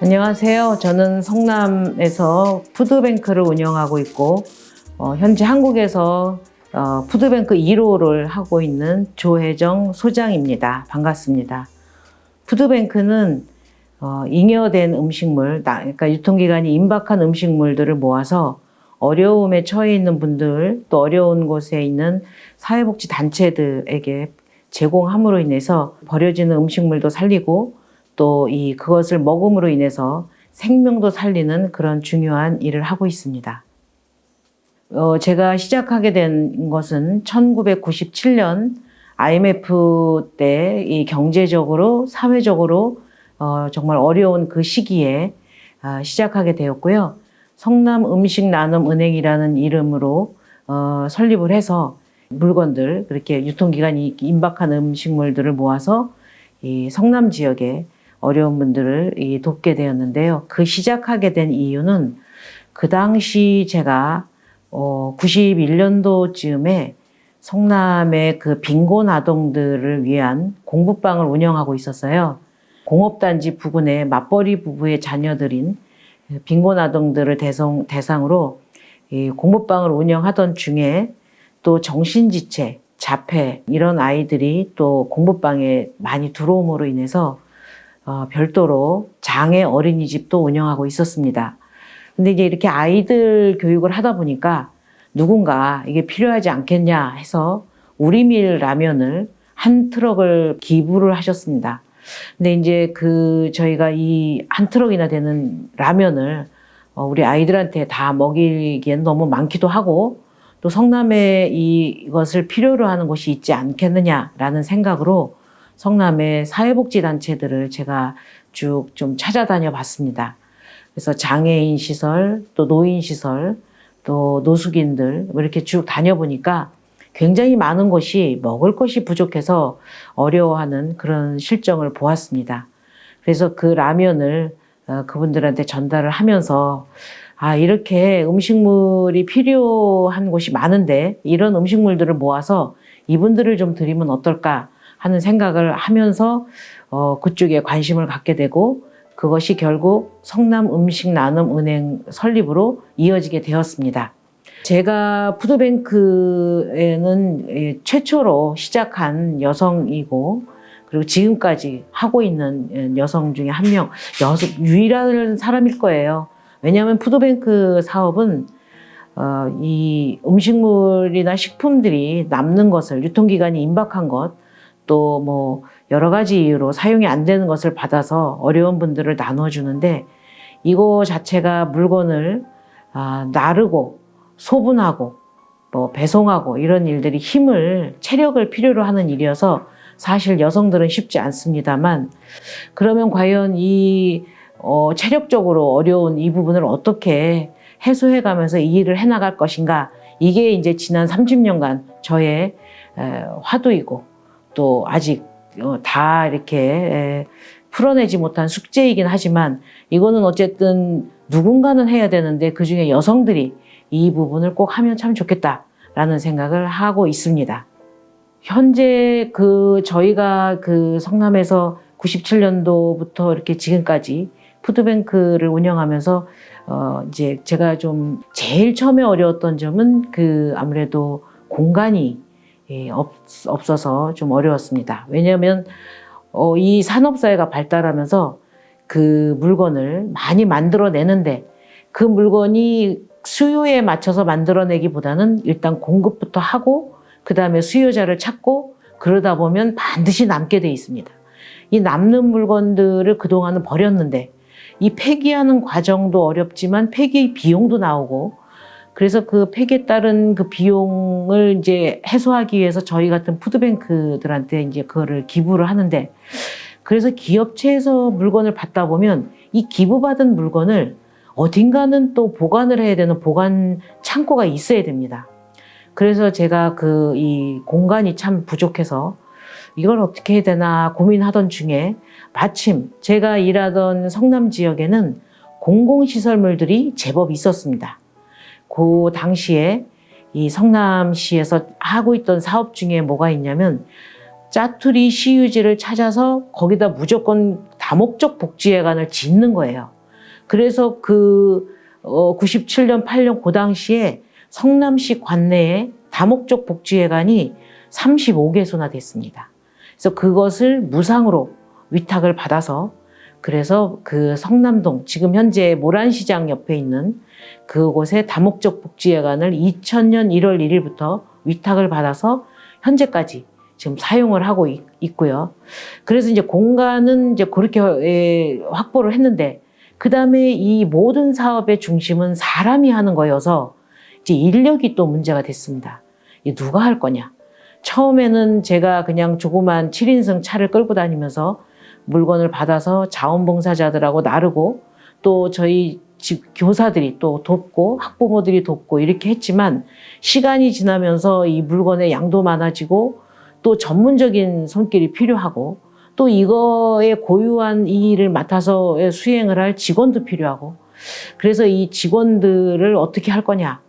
안녕하세요. 저는 성남에서 푸드뱅크를 운영하고 있고 현재 한국에서 푸드뱅크 1호를 하고 있는 조혜정 소장입니다. 반갑습니다. 푸드뱅크는 잉여된 음식물, 그러니까 유통기간이 임박한 음식물들을 모아서 어려움에 처해 있는 분들, 또 어려운 곳에 있는 사회복지 단체들에게 제공함으로 인해서 버려지는 음식물도 살리고 또 그것을 먹음으로 인해서 생명도 살리는 그런 중요한 일을 하고 있습니다. 제가 시작하게 된 것은 1997년 IMF 때 이 경제적으로, 사회적으로 정말 어려운 그 시기에 시작하게 되었고요. 성남 음식 나눔 은행이라는 이름으로 설립을 해서 물건들, 그렇게 유통기간이 임박한 음식물들을 모아서 이 성남 지역에 어려운 분들을 돕게 되었는데요. 그 시작하게 된 이유는 그 당시 제가 91년도쯤에 성남의 그 빈곤 아동들을 위한 공부방을 운영하고 있었어요. 공업단지 부근에 맞벌이 부부의 자녀들인 빈곤 아동들을 대상으로 공부방을 운영하던 중에 또 정신지체, 자폐 이런 아이들이 또 공부방에 많이 들어옴으로 인해서 별도로 장애 어린이집도 운영하고 있었습니다. 근데 이제 이렇게 아이들 교육을 하다 보니까 누군가 이게 필요하지 않겠냐 해서 우리밀 라면을 한 트럭을 기부를 하셨습니다. 근데 이제 저희가 이 한 트럭이나 되는 라면을 우리 아이들한테 다 먹이기엔 너무 많기도 하고 또 성남에 이것을 필요로 하는 곳이 있지 않겠느냐라는 생각으로 성남의 사회복지단체들을 제가 쭉 좀 찾아다녀 봤습니다. 그래서 장애인 시설, 또 노인 시설, 또 노숙인들 이렇게 쭉 다녀보니까 굉장히 많은 곳이 먹을 것이 부족해서 어려워하는 그런 실정을 보았습니다. 그래서 그 라면을 그분들한테 전달을 하면서 이렇게 음식물이 필요한 곳이 많은데 이런 음식물들을 모아서 이분들을 좀 드리면 어떨까 하는 생각을 하면서 그쪽에 관심을 갖게 되고 그것이 결국 성남 음식 나눔 은행 설립으로 이어지게 되었습니다. 제가 푸드뱅크에는 최초로 시작한 여성이고 그리고 지금까지 하고 있는 여성 중에 한 명, 유일한 사람일 거예요. 왜냐하면 푸드뱅크 사업은 이 음식물이나 식품들이 남는 것을 유통기간이 임박한 것 또 뭐 여러 가지 이유로 사용이 안 되는 것을 받아서 어려운 분들을 나눠주는데 이거 자체가 물건을 나르고 소분하고 뭐 배송하고 이런 일들이 체력을 필요로 하는 일이어서 사실 여성들은 쉽지 않습니다만 그러면 과연 체력적으로 어려운 이 부분을 어떻게 해소해 가면서 이 일을 해나갈 것인가 이게 이제 지난 30년간 저의 화두이고 또 아직 다 이렇게 풀어내지 못한 숙제이긴 하지만 이거는 어쨌든 누군가는 해야 되는데 그중에 여성들이 이 부분을 꼭 하면 참 좋겠다라는 생각을 하고 있습니다. 현재 저희가 성남에서 97년도부터 이렇게 지금까지 푸드뱅크를 운영하면서 이제 제가 좀 제일 처음에 어려웠던 점은 아무래도 공간이 없어서 좀 어려웠습니다. 왜냐하면 이 산업사회가 발달하면서 그 물건을 많이 만들어내는데 그 물건이 수요에 맞춰서 만들어내기보다는 일단 공급부터 하고 그 다음에 수요자를 찾고 그러다 보면 반드시 남게 돼 있습니다. 이 남는 물건들을 그동안은 버렸는데 이 폐기하는 과정도 어렵지만 폐기 비용도 나오고 그래서 그 폐기에 따른 그 비용을 이제 해소하기 위해서 저희 같은 푸드뱅크들한테 이제 그거를 기부를 하는데 그래서 기업체에서 물건을 받다 보면 이 기부받은 물건을 어딘가는 또 보관을 해야 되는 보관 창고가 있어야 됩니다. 그래서 제가 이 공간이 참 부족해서 이걸 어떻게 해야 되나 고민하던 중에 마침 제가 일하던 성남 지역에는 공공시설물들이 제법 있었습니다. 그 당시에 이 성남시에서 하고 있던 사업 중에 뭐가 있냐면 짜투리 시유지를 찾아서 거기다 무조건 다목적 복지회관을 짓는 거예요. 그래서 97년, 8년 그 당시에 성남시 관내에 다목적 복지회관이 35개소나 됐습니다. 그래서 그것을 무상으로 위탁을 받아서 그래서 그 성남동, 지금 현재 모란시장 옆에 있는 그곳에 다목적 복지회관을 2000년 1월 1일부터 위탁을 받아서 현재까지 지금 사용을 하고 있고요. 그래서 이제 공간은 이제 그렇게 확보를 했는데, 그 다음에 이 모든 사업의 중심은 사람이 하는 거여서 이제 인력이 또 문제가 됐습니다. 이 누가 할 거냐? 처음에는 제가 그냥 조그만 7인승 차를 끌고 다니면서 물건을 받아서 자원봉사자들하고 나르고 또 저희 교사들이 또 돕고 학부모들이 돕고 이렇게 했지만, 시간이 지나면서 이 물건의 양도 많아지고 또 전문적인 손길이 필요하고 또 이거에 고유한 이 일을 맡아서 수행을 할 직원도 필요하고, 그래서 이 직원들을 어떻게 할 거냐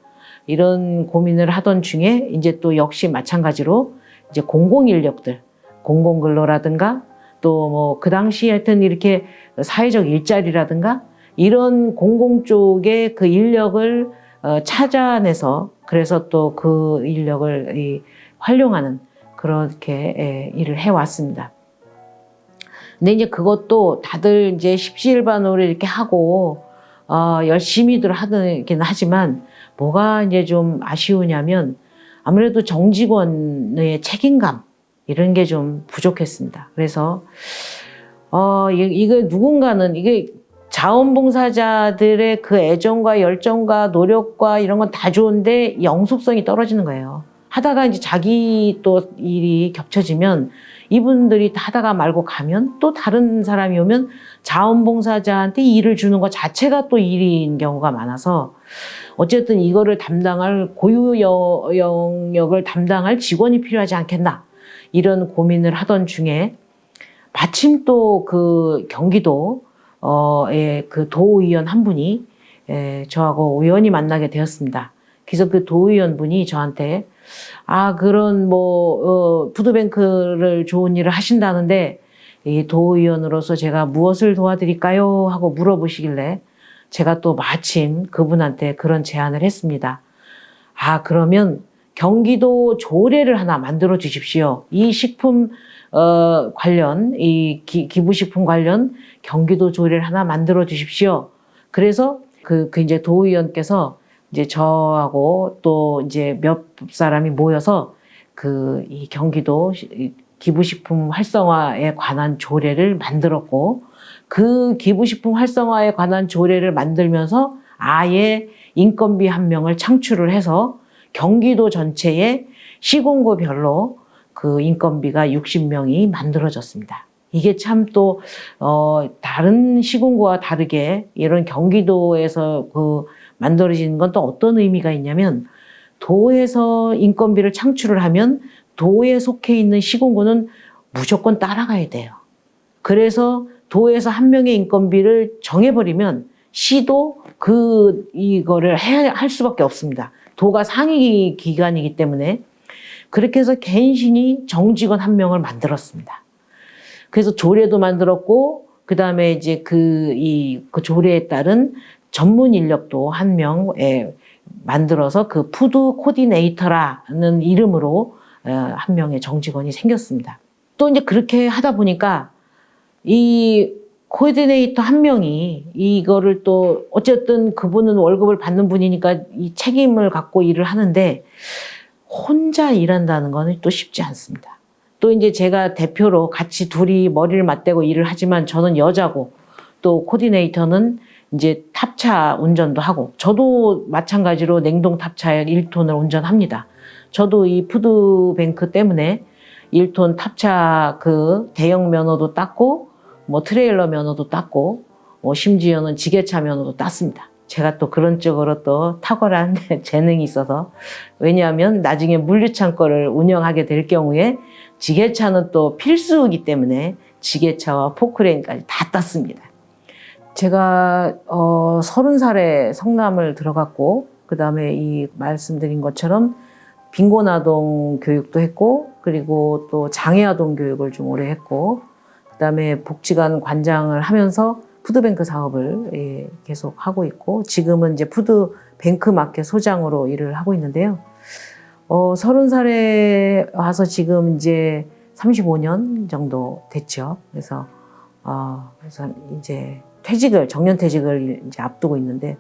이런 고민을 하던 중에 이제 또 역시 마찬가지로 이제 공공인력들, 공공근로라든가 또 뭐 그 당시에 하여튼 이렇게 사회적 일자리라든가 이런 공공 쪽의 그 인력을 찾아내서 그래서 또 그 인력을 활용하는 그렇게 일을 해왔습니다. 근데 이제 그것도 다들 이제 십시일반으로 이렇게 하고 열심히들 하긴 하지만 뭐가 이제 좀 아쉬우냐면 아무래도 정직원의 책임감 이런 게 좀 부족했습니다. 그래서 이거 누군가는 이게 자원봉사자들의 그 애정과 열정과 노력과 이런 건 다 좋은데 영속성이 떨어지는 거예요. 하다가 이제 자기 또 일이 겹쳐지면 이분들이 하다가 말고 가면 또 다른 사람이 오면 자원봉사자한테 일을 주는 것 자체가 또 일인 경우가 많아서 어쨌든 이거를 담당할 고유 영역을 담당할 직원이 필요하지 않겠나 이런 고민을 하던 중에 마침 또 그 경기도 그 도의원 한 분이 저하고 우연히 만나게 되었습니다. 그래서 그 도의원 분이 저한테 그런 푸드뱅크를 좋은 일을 하신다는데 이 도의원으로서 제가 무엇을 도와드릴까요? 하고 물어보시길래 제가 또 마침 그분한테 그런 제안을 했습니다. 그러면 경기도 조례를 하나 만들어 주십시오. 이 식품 관련, 이 기부식품 관련 경기도 조례를 하나 만들어 주십시오. 그래서 이제 도의원께서 이제 저하고 또 이제 몇 사람이 모여서 이 경기도 기부식품 활성화에 관한 조례를 만들었고, 그 기부식품 활성화에 관한 조례를 만들면서 아예 인건비 한 명을 창출을 해서 경기도 전체에 시군구별로 그 인건비가 60명이 만들어졌습니다. 이게 참 또 다른 시군구와 다르게 이런 경기도에서 만들어지는 건 또 어떤 의미가 있냐면, 도에서 인건비를 창출을 하면 도에 속해 있는 시군구는 무조건 따라가야 돼요. 그래서 도에서 한 명의 인건비를 정해버리면 시도 이거를 할 수밖에 없습니다. 도가 상위 기관이기 때문에. 그렇게 해서 갠신히 정직원 한 명을 만들었습니다. 그래서 조례도 만들었고, 그 다음에 이제 그 조례에 따른 전문 인력도 한 명 만들어서 그 푸드 코디네이터라는 이름으로 한 명의 정직원이 생겼습니다. 또 이제 그렇게 하다 보니까 이 코디네이터 한 명이 이거를 또 어쨌든 그분은 월급을 받는 분이니까 이 책임을 갖고 일을 하는데 혼자 일한다는 거는 또 쉽지 않습니다. 또 이제 제가 대표로 같이 둘이 머리를 맞대고 일을 하지만 저는 여자고 또 코디네이터는 이제 탑차 운전도 하고, 저도 마찬가지로 냉동 탑차 1톤을 운전합니다. 저도 이 푸드뱅크 때문에 1톤 탑차 그 대형 면허도 땄고, 트레일러 면허도 땄고, 심지어는 지게차 면허도 땄습니다. 제가 또 그런 쪽으로 또 탁월한 재능이 있어서, 왜냐하면 나중에 물류창 거를 운영하게 될 경우에 지게차는 또 필수이기 때문에 지게차와 포크레인까지 다 땄습니다. 제가 30살에 성남을 들어갔고, 그 다음에 이 말씀드린 것처럼 빈곤아동 교육도 했고, 그리고 또 장애아동 교육을 좀 오래 했고, 그다음에 복지관 관장을 하면서 푸드뱅크 사업을 계속 하고 있고 지금은 이제 푸드뱅크 마켓 소장으로 일을 하고 있는데요. 30살에 와서 지금 이제 35년 정도 됐죠. 그래서 이제 정년 퇴직을 이제 앞두고 있는데,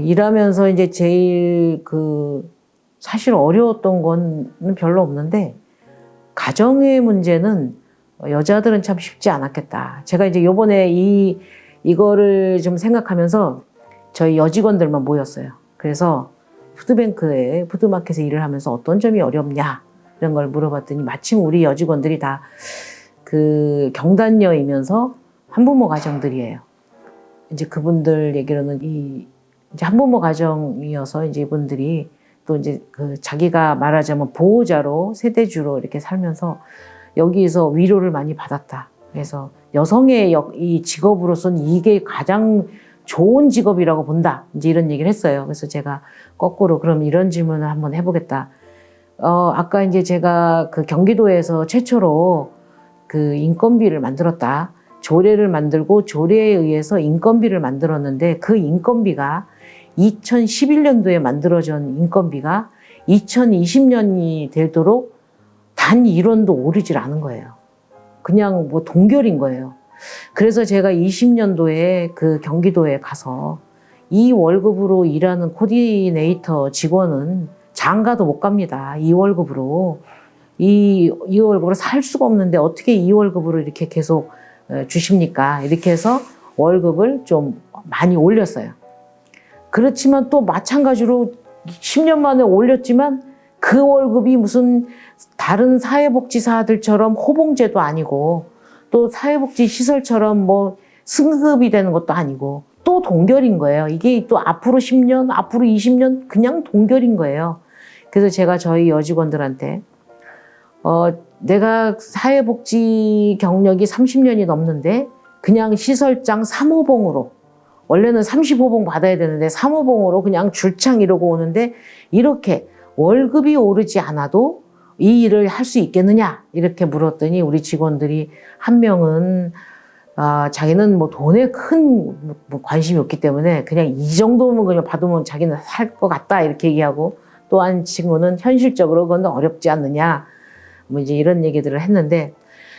일하면서 이제 제일 사실 어려웠던 건 별로 없는데, 가정의 문제는 여자들은 참 쉽지 않았겠다. 제가 이제 요번에 이거를 좀 생각하면서 저희 여직원들만 모였어요. 그래서 푸드뱅크에, 푸드마켓에 일을 하면서 어떤 점이 어렵냐, 이런 걸 물어봤더니 마침 우리 여직원들이 다 경단녀이면서 한부모 가정들이에요. 이제 그분들 얘기로는 이제 한부모 가정이어서 이제 이분들이 또 이제 자기가 말하자면 보호자로 세대주로 이렇게 살면서 여기에서 위로를 많이 받았다. 그래서 여성의 이 직업으로서는 이게 가장 좋은 직업이라고 본다. 이제 이런 얘기를 했어요. 그래서 제가 거꾸로 그럼 이런 질문을 한번 해보겠다. 아까 이제 제가 경기도에서 최초로 인건비를 만들었다. 조례를 만들고 조례에 의해서 인건비를 만들었는데 그 인건비가 2011년도에 만들어진 인건비가 2020년이 되도록 단 1원도 오르질 않은 거예요. 그냥 뭐 동결인 거예요. 그래서 제가 20년도에 경기도에 가서 이 월급으로 일하는 코디네이터 직원은 장가도 못 갑니다. 이 월급으로. 이 월급으로 살 수가 없는데 어떻게 이 월급으로 이렇게 계속 주십니까? 이렇게 해서 월급을 좀 많이 올렸어요. 그렇지만 또 마찬가지로 10년 만에 올렸지만 그 월급이 무슨 다른 사회복지사들처럼 호봉제도 아니고 또 사회복지 시설처럼 뭐 승급이 되는 것도 아니고 또 동결인 거예요. 이게 또 앞으로 10년, 앞으로 20년 그냥 동결인 거예요. 그래서 제가 저희 여직원들한테 내가 사회복지 경력이 30년이 넘는데 그냥 시설장 3호봉으로 원래는 35봉 받아야 되는데 3호봉으로 그냥 줄창 이러고 오는데 이렇게 월급이 오르지 않아도 이 일을 할 수 있겠느냐 이렇게 물었더니 우리 직원들이 한 명은 자기는 뭐 돈에 큰 관심이 없기 때문에 그냥 이 정도면 그냥 받으면 자기는 살 것 같다 이렇게 얘기하고 또 한 친구는 현실적으로 그건 어렵지 않느냐 뭐 이제 이런 얘기들을 했는데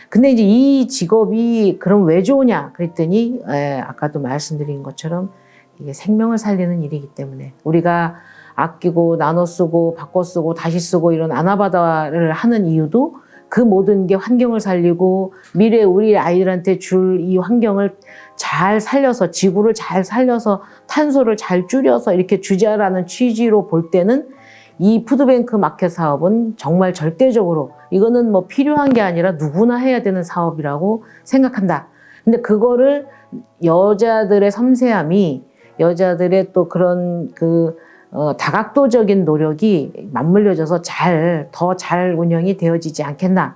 근데 이제 이 직업이 그럼 왜 좋으냐 그랬더니 아까도 말씀드린 것처럼 이게 생명을 살리는 일이기 때문에 우리가 아끼고 나눠 쓰고 바꿔 쓰고 다시 쓰고 이런 아나바다를 하는 이유도 그 모든 게 환경을 살리고 미래 우리 아이들한테 줄 이 환경을 잘 살려서 지구를 잘 살려서 탄소를 잘 줄여서 이렇게 주자라는 취지로 볼 때는 이 푸드뱅크 마켓 사업은 정말 절대적으로 이거는 뭐 필요한 게 아니라 누구나 해야 되는 사업이라고 생각한다. 근데 그거를 여자들의 섬세함이 여자들의 또 그런 다각도적인 노력이 맞물려져서 더 잘 운영이 되어지지 않겠나.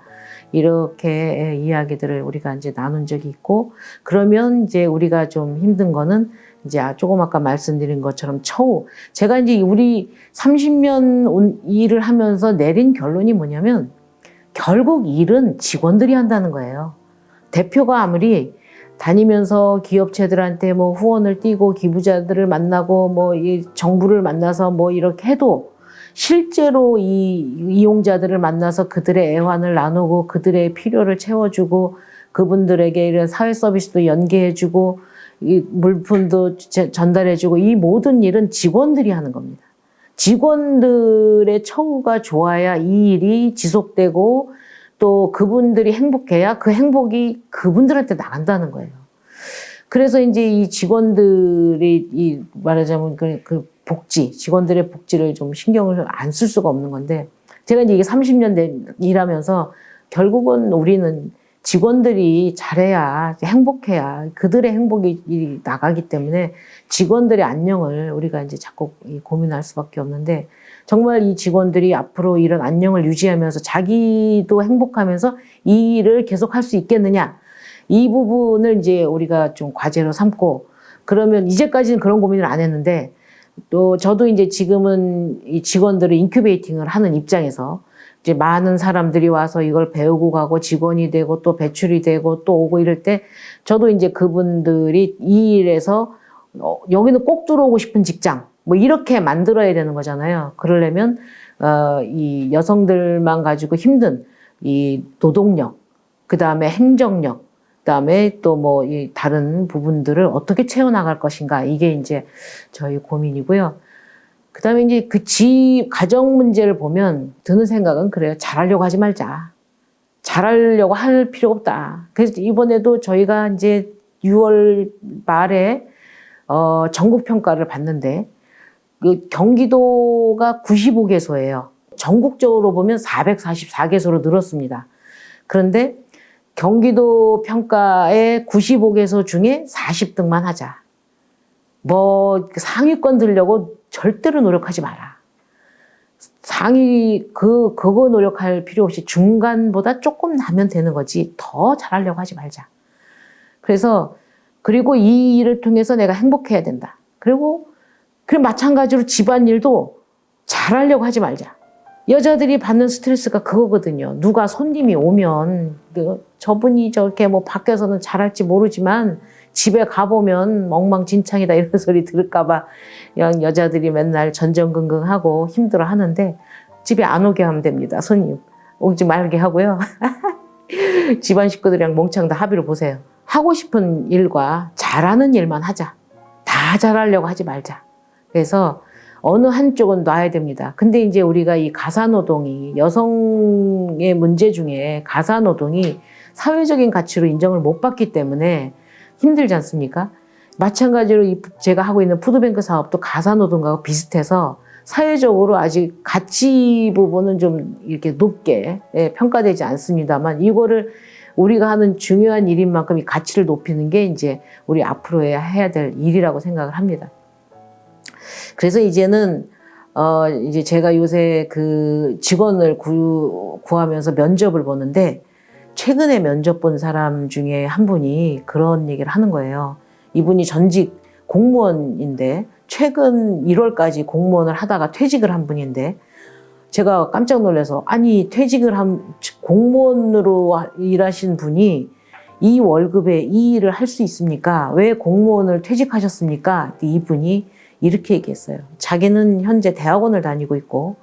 이렇게 이야기들을 우리가 이제 나눈 적이 있고, 그러면 이제 우리가 좀 힘든 거는 이제 조금 아까 말씀드린 것처럼 제가 이제 우리 30년 일을 하면서 내린 결론이 뭐냐면, 결국 일은 직원들이 한다는 거예요. 대표가 아무리 다니면서 기업체들한테 뭐 후원을 띄고 기부자들을 만나고 뭐 이 정부를 만나서 뭐 이렇게 해도 실제로 이 이용자들을 만나서 그들의 애환을 나누고 그들의 필요를 채워주고 그분들에게 이런 사회 서비스도 연계해주고 이 물품도 전달해주고 이 모든 일은 직원들이 하는 겁니다. 직원들의 처우가 좋아야 이 일이 지속되고 또 그분들이 행복해야 그 행복이 그분들한테 나간다는 거예요. 그래서 이제 이 직원들이 말하자면 직원들의 복지를 좀 신경을 안 쓸 수가 없는 건데, 제가 이제 이게 30년 일하면서 결국은 우리는 직원들이 잘해야 행복해야 그들의 행복이 나가기 때문에 직원들의 안녕을 우리가 이제 자꾸 고민할 수밖에 없는데, 정말 이 직원들이 앞으로 이런 안녕을 유지하면서 자기도 행복하면서 이 일을 계속 할 수 있겠느냐, 이 부분을 이제 우리가 좀 과제로 삼고, 그러면 이제까지는 그런 고민을 안 했는데 또 저도 이제 지금은 이 직원들을 인큐베이팅을 하는 입장에서 이제 많은 사람들이 와서 이걸 배우고 가고 직원이 되고 또 배출이 되고 또 오고 이럴 때 저도 이제 그분들이 이 일에서 여기는 꼭 들어오고 싶은 직장 뭐 이렇게 만들어야 되는 거잖아요. 그러려면 이 여성들만 가지고 힘든 이 노동력, 그 다음에 행정력, 그 다음에 또 뭐 이 다른 부분들을 어떻게 채워나갈 것인가 이게 이제 저희 고민이고요. 그 다음에 이제 그 가정 문제를 보면 드는 생각은 그래요. 잘하려고 하지 말자. 잘하려고 할 필요 없다. 그래서 이번에도 저희가 이제 6월 말에 전국 평가를 봤는데 그 경기도가 95개소예요. 전국적으로 보면 444개소로 늘었습니다. 그런데 경기도 평가의 95개소 중에 40등만 하자. 뭐 상위권 들려고 절대로 노력하지 마라. 상위 그거 노력할 필요 없이 중간보다 조금 나면 되는 거지 더 잘하려고 하지 말자. 그리고 이 일을 통해서 내가 행복해야 된다. 그리고 마찬가지로 집안일도 잘하려고 하지 말자. 여자들이 받는 스트레스가 그거거든요. 누가 손님이 오면 저분이 저렇게 뭐 밖에서는 잘할지 모르지만 집에 가보면 엉망진창이다 이런 소리 들을까봐 그냥 여자들이 맨날 전전긍긍하고 힘들어 하는데 집에 안 오게 하면 됩니다. 손님 오지 말게 하고요. 집안 식구들이랑 몽창 다 합의를 보세요. 하고 싶은 일과 잘하는 일만 하자. 다 잘하려고 하지 말자. 그래서 어느 한쪽은 놔야 됩니다. 근데 이제 우리가 이 가사노동이 여성의 문제 중에 가사노동이 사회적인 가치로 인정을 못 받기 때문에 힘들지 않습니까? 마찬가지로 제가 하고 있는 푸드뱅크 사업도 가사노동과 비슷해서 사회적으로 아직 가치 부분은 좀 이렇게 높게 평가되지 않습니다만 이거를 우리가 하는 중요한 일인 만큼 이 가치를 높이는 게 이제 우리 앞으로 해야 될 일이라고 생각을 합니다. 그래서 이제는 이제 제가 요새 그 직원을 구하면서 면접을 보는데 최근에 면접 본 사람 중에 한 분이 그런 얘기를 하는 거예요. 이분이 전직 공무원인데 최근 1월까지 공무원을 하다가 퇴직을 한 분인데 제가 깜짝 놀라서 아니 퇴직을 한 공무원으로 일하신 분이 이 월급에 이 일을 할 수 있습니까? 왜 공무원을 퇴직하셨습니까? 이분이 이렇게 얘기했어요. 자기는 현재 대학원을 다니고 있고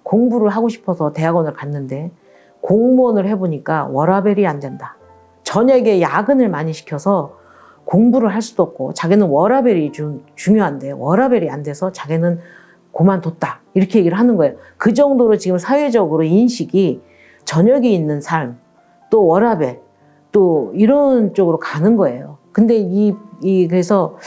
공부를 하고 싶어서 대학원을 갔는데 공무원을 해보니까 워라밸이 안 된다. 저녁에 야근을 많이 시켜서 공부를 할 수도 없고 자기는 워라밸이 중요한데 워라밸이 안 돼서 자기는 그만뒀다. 이렇게 얘기를 하는 거예요. 그 정도로 지금 사회적으로 인식이 저녁이 있는 삶, 또 워라밸, 또 이런 쪽으로 가는 거예요. 근데 그래서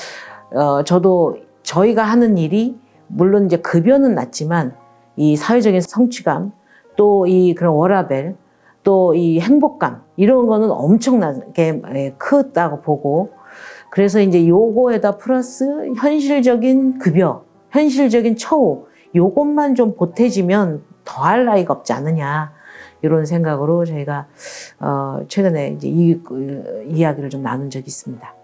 저도 저희가 하는 일이 물론 이제 급여는 낮지만 이 사회적인 성취감, 또 이 그런 워라밸, 또 이 행복감 이런 거는 엄청나게 크다고 보고 그래서 이제 요거에다 플러스 현실적인 급여, 현실적인 처우 요것만 좀 보태지면 더할 나위가 없지 않느냐 이런 생각으로 저희가 최근에 이제 이야기를 좀 나눈 적이 있습니다.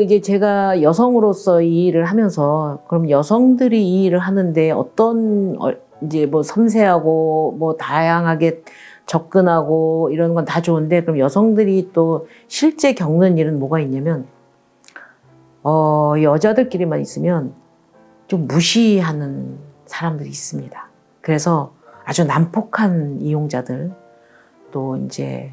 이제 제가 여성으로서 이 일을 하면서 그럼 여성들이 이 일을 하는데 어떤 이제 뭐 섬세하고 뭐 다양하게 접근하고 이런 건 다 좋은데 그럼 여성들이 또 실제 겪는 일은 뭐가 있냐면 여자들끼리만 있으면 좀 무시하는 사람들이 있습니다. 그래서 아주 난폭한 이용자들 또 이제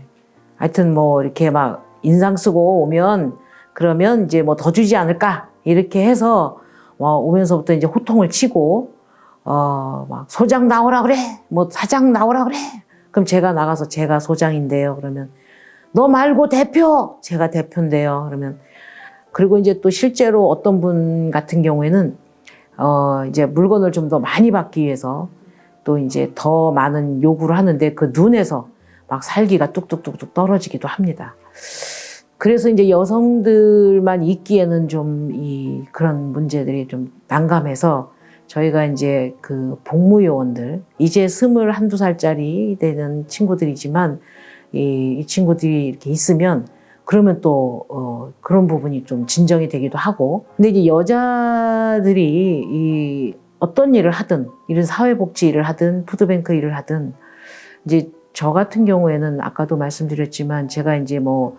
하여튼 뭐 이렇게 막 인상 쓰고 오면 그러면 이제 뭐 더 주지 않을까 이렇게 해서 오면서부터 이제 호통을 치고 막 소장 나오라 그래 뭐 사장 나오라 그래 그럼 제가 나가서 제가 소장인데요 그러면 너 말고 대표 제가 대표인데요 그러면 그리고 이제 또 실제로 어떤 분 같은 경우에는 이제 물건을 좀 더 많이 받기 위해서 또 이제 더 많은 요구를 하는데 그 눈에서 막 살기가 뚝뚝뚝뚝 떨어지기도 합니다. 그래서 이제 여성들만 있기에는 좀 그런 문제들이 좀 난감해서 저희가 이제 그 복무요원들, 이제 21~22살짜리 되는 친구들이지만 이 친구들이 이렇게 있으면 그러면 또 그런 부분이 좀 진정이 되기도 하고 근데 이제 여자들이 어떤 일을 하든, 이런 사회복지 일을 하든, 푸드뱅크 일을 하든, 이제 저 같은 경우에는 아까도 말씀드렸지만 제가 이제 뭐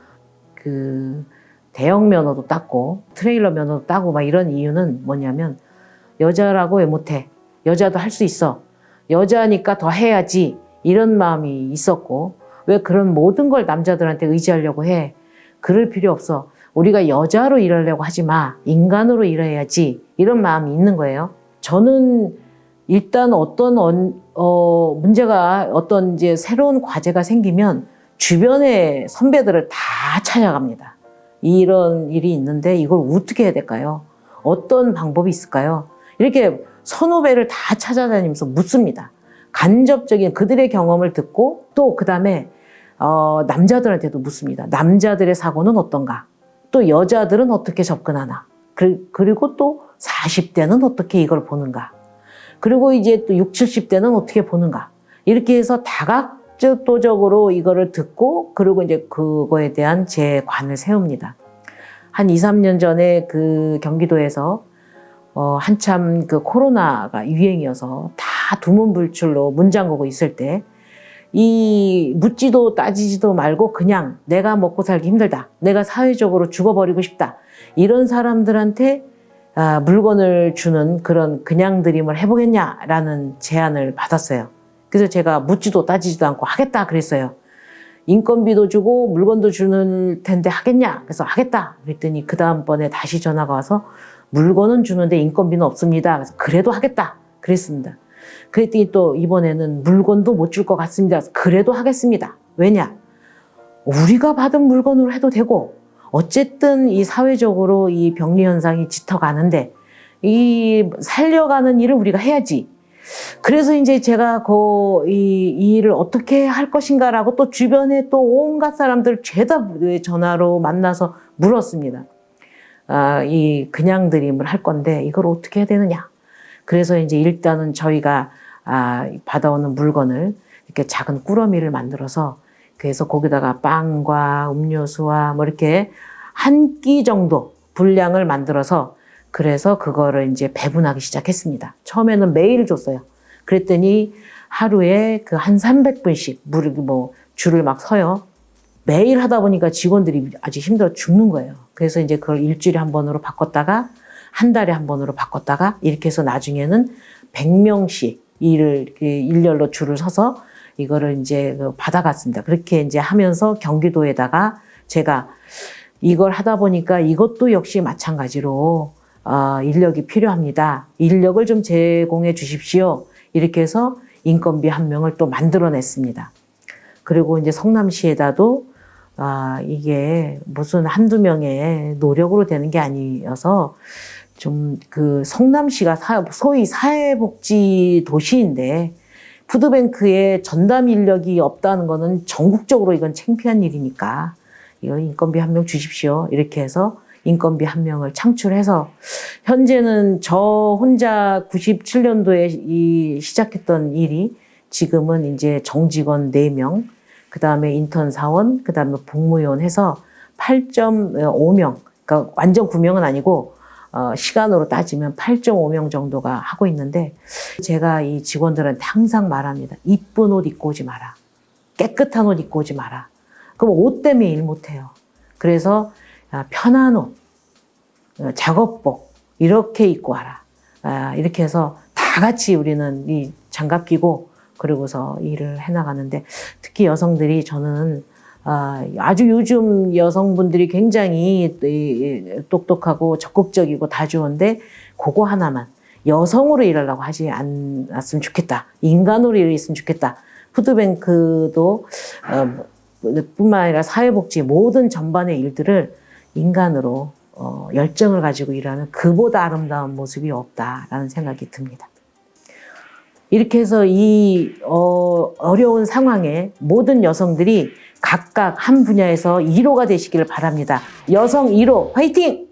그 대형 면허도 땄고 트레일러 면허도 따고 막 이런 이유는 뭐냐면 여자라고 왜 못해? 여자도 할 수 있어. 여자니까 더 해야지. 이런 마음이 있었고 왜 그런 모든 걸 남자들한테 의지하려고 해? 그럴 필요 없어. 우리가 여자로 일하려고 하지 마. 인간으로 일해야지. 이런 마음이 있는 거예요. 저는 일단 어떤 문제가 어떤 이제 새로운 과제가 생기면 주변의 선배들을 다 찾아갑니다. 이런 일이 있는데 이걸 어떻게 해야 될까요? 어떤 방법이 있을까요? 이렇게 선후배를 다 찾아다니면서 묻습니다. 간접적인 그들의 경험을 듣고 또 그다음에 남자들한테도 묻습니다. 남자들의 사고는 어떤가? 또 여자들은 어떻게 접근하나? 그리고 또 40대는 어떻게 이걸 보는가? 그리고 이제 또 60, 70대는 어떻게 보는가? 이렇게 해서 다각도적으로 이거를 듣고 그리고 이제 그거에 대한 제 관을 세웁니다. 한 2, 3년 전에 그 경기도에서 한참 그 코로나가 유행이어서 다 두문불출로 문 잠그고 있을 때 이 묻지도 따지지도 말고 그냥 내가 먹고 살기 힘들다. 내가 사회적으로 죽어버리고 싶다. 이런 사람들한테 물건을 주는 그런 그냥 드림을 해보겠냐라는 제안을 받았어요. 그래서 제가 묻지도 따지지도 않고 하겠다 그랬어요. 인건비도 주고 물건도 주는 텐데 하겠냐? 그래서 하겠다. 그랬더니 그 다음번에 다시 전화가 와서 물건은 주는데 인건비는 없습니다. 그래서 그래도 하겠다. 그랬습니다. 그랬더니 또 이번에는 물건도 못 줄 것 같습니다. 그래도 하겠습니다. 왜냐? 우리가 받은 물건으로 해도 되고 어쨌든 이 사회적으로 이 병리 현상이 짙어가는데 이 살려가는 일을 우리가 해야지. 그래서 이제 제가 이 일을 어떻게 할 것인가라고 또 주변에 또 온갖 사람들 죄다 전화로 만나서 물었습니다. 이 그냥 드림을 할 건데 이걸 어떻게 해야 되느냐. 그래서 이제 일단은 저희가 받아오는 물건을 이렇게 작은 꾸러미를 만들어서 그래서 거기다가 빵과 음료수와 뭐 이렇게 한 끼 정도 분량을 만들어서 그래서 그거를 이제 배분하기 시작했습니다. 처음에는 매일 줬어요. 그랬더니 하루에 그 한 300분씩 줄을 막 서요. 매일 하다 보니까 직원들이 아주 힘들어 죽는 거예요. 그래서 이제 그걸 일주일에 한 번으로 바꿨다가 한 달에 한 번으로 바꿨다가 이렇게 해서 나중에는 100명씩 일렬로 줄을 서서 이거를 이제 받아갔습니다. 그렇게 이제 하면서 경기도에다가 제가 이걸 하다 보니까 이것도 역시 마찬가지로 인력이 필요합니다. 인력을 좀 제공해 주십시오. 이렇게 해서 인건비 1명을 또 만들어냈습니다. 그리고 이제 성남시에다도 이게 무슨 한두 명의 노력으로 되는 게 아니어서 좀 그 성남시가 소위 사회복지 도시인데 푸드뱅크에 전담 인력이 없다는 거는 전국적으로 이건 창피한 일이니까 이거 인건비 1명 주십시오. 이렇게 해서 인건비 1명을 창출해서 현재는 저 혼자 97년도에 시작했던 일이 지금은 이제 정직원 4명, 그 다음에 인턴 사원, 그 다음에 복무요원 해서 8.5명, 그러니까 완전 9명은 아니고 시간으로 따지면 8.5명 정도가 하고 있는데 제가 이 직원들한테 항상 말합니다. 이쁜 옷 입고 오지 마라. 깨끗한 옷 입고 오지 마라. 그럼 옷 때문에 일 못해요. 그래서 편한 옷, 작업복 이렇게 입고 와라. 이렇게 해서 다 같이 우리는 이 장갑 끼고 그러고서 일을 해나가는데 특히 여성들이 저는 아주 요즘 여성분들이 굉장히 똑똑하고 적극적이고 다 좋은데 그거 하나만 여성으로 일하려고 하지 않았으면 좋겠다. 인간으로 일했으면 좋겠다. 푸드뱅크도 뿐만 아니라 사회복지 모든 전반의 일들을 인간으로 열정을 가지고 일하는 그보다 아름다운 모습이 없다라는 생각이 듭니다. 이렇게 해서 이 어려운 상황에 모든 여성들이 각각 한 분야에서 1호가 되시기를 바랍니다. 여성 1호 화이팅!